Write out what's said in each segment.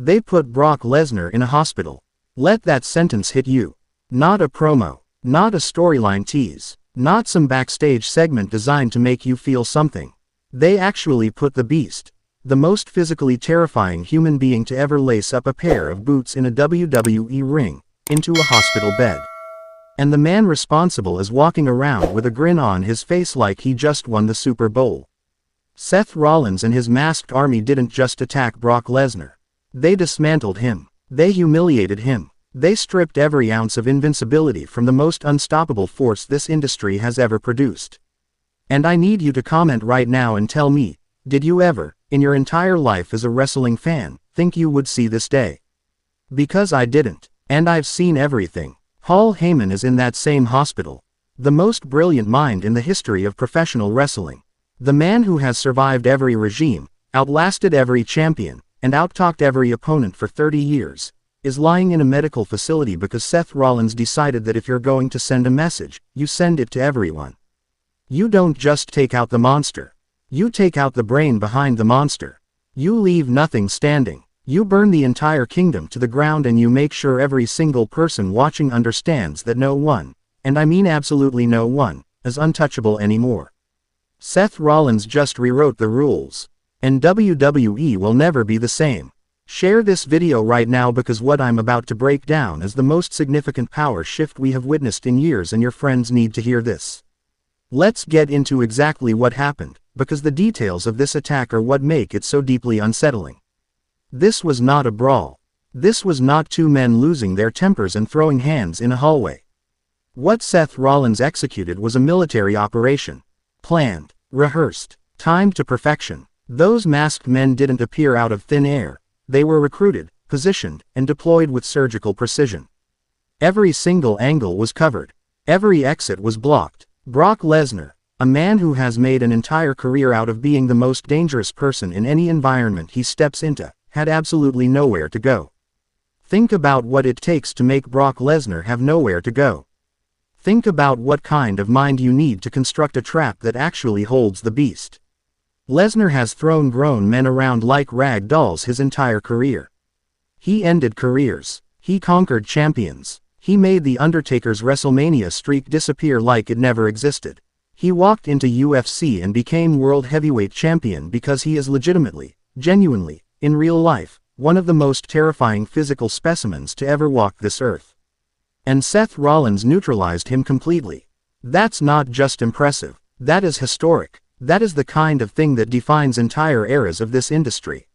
They put Brock Lesnar in a hospital. Let that sentence hit you. Not a promo. Not a storyline tease. Not some backstage segment designed to make you feel something. They actually put the beast, the most physically terrifying human being to ever lace up a pair of boots in a WWE ring, into a hospital bed. And the man responsible is walking around with a grin on his face like he just won the Super Bowl. Seth Rollins and his masked army didn't just attack Brock Lesnar. They dismantled him. They humiliated him. They stripped every ounce of invincibility from the most unstoppable force this industry has ever produced. And I need you to comment right now and tell me, did you ever, in your entire life as a wrestling fan, think you would see this day? Because I didn't. And I've seen everything. Paul Heyman is in that same hospital. The most brilliant mind in the history of professional wrestling. The man who has survived every regime, outlasted every champion, and outtalked every opponent for 30 years, is lying in a medical facility because Seth Rollins decided that if you're going to send a message, you send it to everyone. You don't just take out the monster. You take out the brain behind the monster. You leave nothing standing. You burn the entire kingdom to the ground and you make sure every single person watching understands that no one, and I mean absolutely no one, is untouchable anymore. Seth Rollins just rewrote the rules. And WWE will never be the same. Share this video right now because what I'm about to break down is the most significant power shift we have witnessed in years and your friends need to hear this. Let's get into exactly what happened, because the details of this attack are what make it so deeply unsettling. This was not a brawl. This was not two men losing their tempers and throwing hands in a hallway. What Seth Rollins executed was a military operation. Planned, rehearsed, timed to perfection. Those masked men didn't appear out of thin air. They were recruited, positioned, and deployed with surgical precision. Every single angle was covered. Every exit was blocked. Brock Lesnar, a man who has made an entire career out of being the most dangerous person in any environment he steps into, had absolutely nowhere to go. Think about what it takes to make Brock Lesnar have nowhere to go. Think about what kind of mind you need to construct a trap that actually holds the beast. Lesnar has thrown grown men around like rag dolls his entire career. He ended careers. He conquered champions. He made The Undertaker's WrestleMania streak disappear like it never existed. He walked into UFC and became World Heavyweight Champion because he is legitimately, genuinely, in real life, one of the most terrifying physical specimens to ever walk this earth. And Seth Rollins neutralized him completely. That's not just impressive. That is historic. That is the kind of thing that defines entire eras of this industry.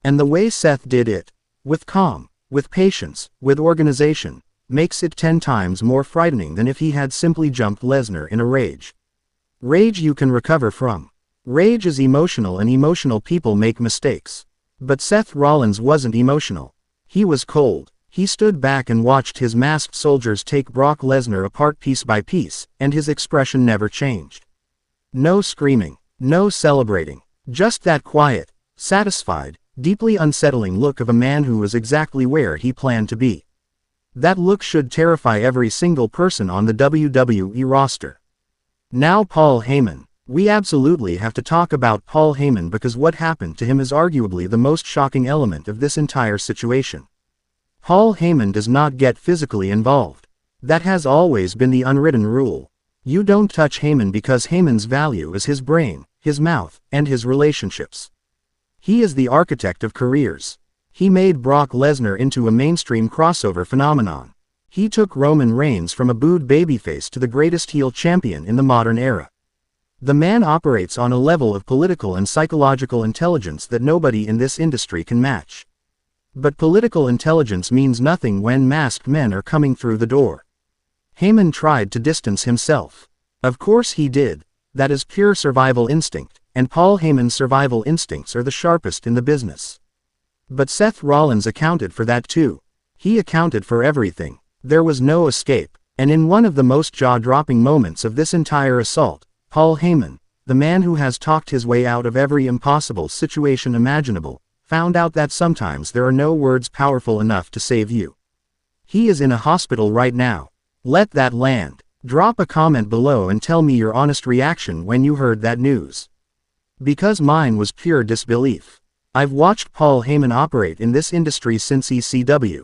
And the way Seth did it, with calm, with patience, with organization, makes it 10 times more frightening than if he had simply jumped Lesnar in a rage. Rage you can recover from. Rage is emotional and emotional people make mistakes. But Seth Rollins wasn't emotional. He was cold. He stood back and watched his masked soldiers take Brock Lesnar apart piece by piece, and his expression never changed. No screaming, no celebrating, just that quiet, satisfied, deeply unsettling look of a man who was exactly where he planned to be. That look should terrify every single person on the WWE roster. Now Paul Heyman. We absolutely have to talk about Paul Heyman because what happened to him is arguably the most shocking element of this entire situation. Paul Heyman does not get physically involved. That has always been the unwritten rule. You don't touch Heyman because Heyman's value is his brain, his mouth, and his relationships. He is the architect of careers. He made Brock Lesnar into a mainstream crossover phenomenon. He took Roman Reigns from a booed babyface to the greatest heel champion in the modern era. The man operates on a level of political and psychological intelligence that nobody in this industry can match. But political intelligence means nothing when masked men are coming through the door. Heyman tried to distance himself. Of course he did. That is pure survival instinct, and Paul Heyman's survival instincts are the sharpest in the business. But Seth Rollins accounted for that too. He accounted for everything. There was no escape. And in one of the most jaw-dropping moments of this entire assault, Paul Heyman, the man who has talked his way out of every impossible situation imaginable, found out that sometimes there are no words powerful enough to save you. He is in a hospital right now. Let that land. Drop a comment below and tell me your honest reaction when you heard that news. Because mine was pure disbelief. I've watched Paul Heyman operate in this industry since ECW.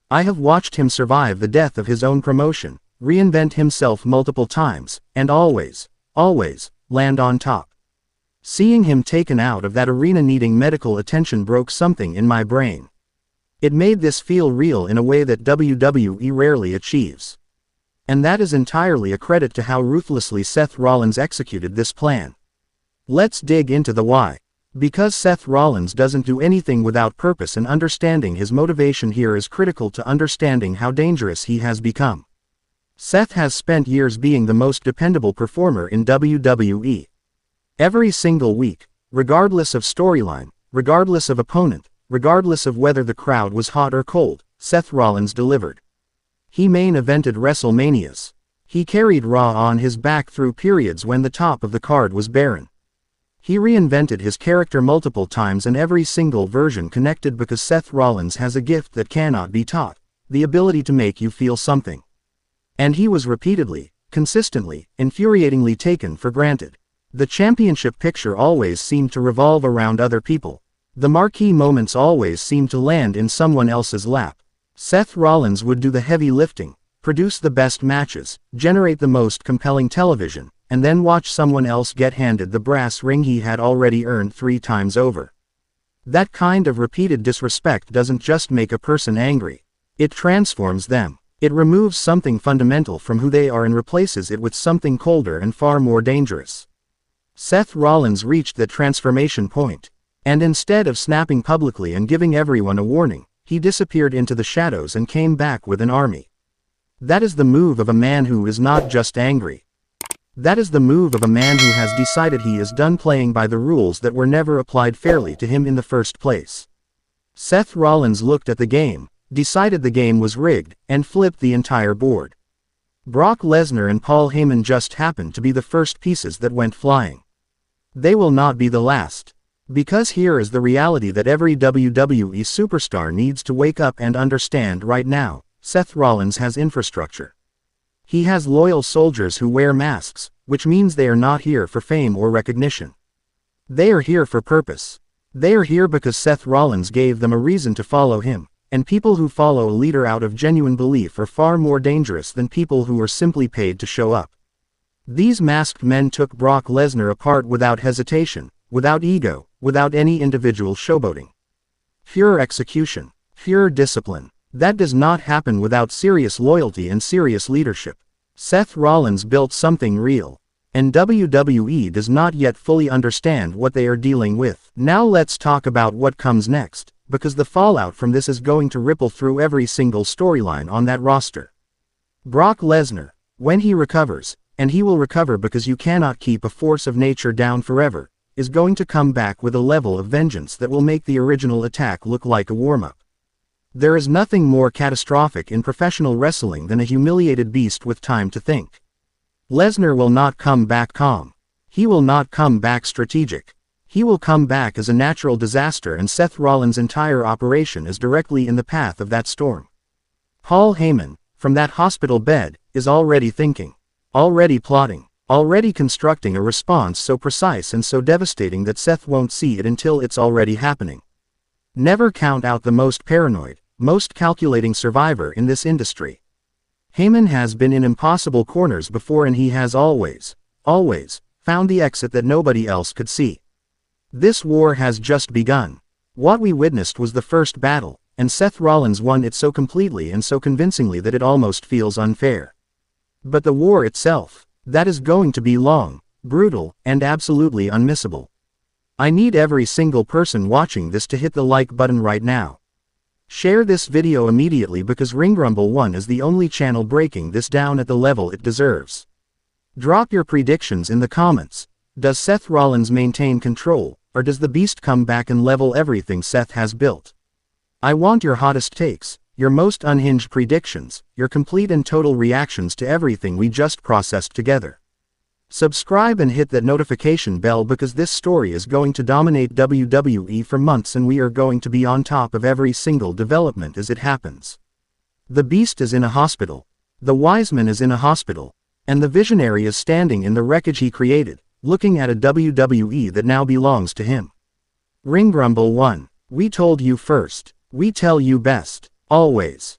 I have watched him survive the death of his own promotion, reinvent himself multiple times, and always land on top. Seeing him taken out of that arena needing medical attention broke something in my brain. It made this feel real in a way that WWE rarely achieves. And that is entirely a credit to how ruthlessly Seth Rollins executed this plan. Let's dig into the why. Because Seth Rollins doesn't do anything without purpose, and understanding his motivation here is critical to understanding how dangerous he has become. Seth has spent years being the most dependable performer in WWE. Every single week, regardless of storyline, regardless of opponent, regardless of whether the crowd was hot or cold, Seth Rollins delivered. He main evented WrestleManias. He carried Raw on his back through periods when the top of the card was barren. He reinvented his character multiple times, and every single version connected because Seth Rollins has a gift that cannot be taught, the ability to make you feel something. And he was repeatedly, consistently, infuriatingly taken for granted. The championship picture always seemed to revolve around other people. The marquee moments always seemed to land in someone else's lap. Seth Rollins would do the heavy lifting, produce the best matches, generate the most compelling television, and then watch someone else get handed the brass ring he had already earned 3 times over. That kind of repeated disrespect doesn't just make a person angry. It transforms them. It removes something fundamental from who they are and replaces it with something colder and far more dangerous. Seth Rollins reached that transformation point. And instead of snapping publicly and giving everyone a warning, he disappeared into the shadows and came back with an army. That is the move of a man who is not just angry. That is the move of a man who has decided he is done playing by the rules that were never applied fairly to him in the first place. Seth Rollins looked at the game, decided the game was rigged, and flipped the entire board. Brock Lesnar and Paul Heyman just happened to be the first pieces that went flying. They will not be the last. Because here is the reality that every WWE superstar needs to wake up and understand right now: Seth Rollins has infrastructure. He has loyal soldiers who wear masks, which means they are not here for fame or recognition. They are here for purpose. They are here because Seth Rollins gave them a reason to follow him, and people who follow a leader out of genuine belief are far more dangerous than people who are simply paid to show up. These masked men took Brock Lesnar apart without hesitation, without ego, without any individual showboating. Pure execution, pure discipline. That does not happen without serious loyalty and serious leadership. Seth Rollins built something real, and WWE does not yet fully understand what they are dealing with. Now let's talk about what comes next, because the fallout from this is going to ripple through every single storyline on that roster. Brock Lesnar, when he recovers, and he will recover because you cannot keep a force of nature down forever, is going to come back with a level of vengeance that will make the original attack look like a warm-up. There is nothing more catastrophic in professional wrestling than a humiliated beast with time to think. Lesnar will not come back calm. He will not come back strategic. He will come back as a natural disaster, and Seth Rollins' entire operation is directly in the path of that storm. Paul Heyman, from that hospital bed, is already thinking, already plotting, already constructing a response so precise and so devastating that Seth won't see it until it's already happening. Never count out the most paranoid, most calculating survivor in this industry. Heyman has been in impossible corners before, and he has always found the exit that nobody else could see. This war has just begun. What we witnessed was the first battle, and Seth Rollins won it so completely and so convincingly that it almost feels unfair. But the war itself, that is going to be long, brutal, and absolutely unmissable. I need every single person watching this to hit the like button right now. Share this video immediately because Ringrumble 1 is the only channel breaking this down at the level it deserves. Drop your predictions in the comments. Does Seth Rollins maintain control, or does the beast come back and level everything Seth has built? I want your hottest takes, your most unhinged predictions, your complete and total reactions to everything we just processed together. Subscribe and hit that notification bell because this story is going to dominate WWE for months, and we are going to be on top of every single development as it happens. The Beast is in a hospital. The Wiseman is in a hospital. And the Visionary is standing in the wreckage he created, looking at a WWE that now belongs to him. Ring Grumble 1. We told you first. We tell you best. Always.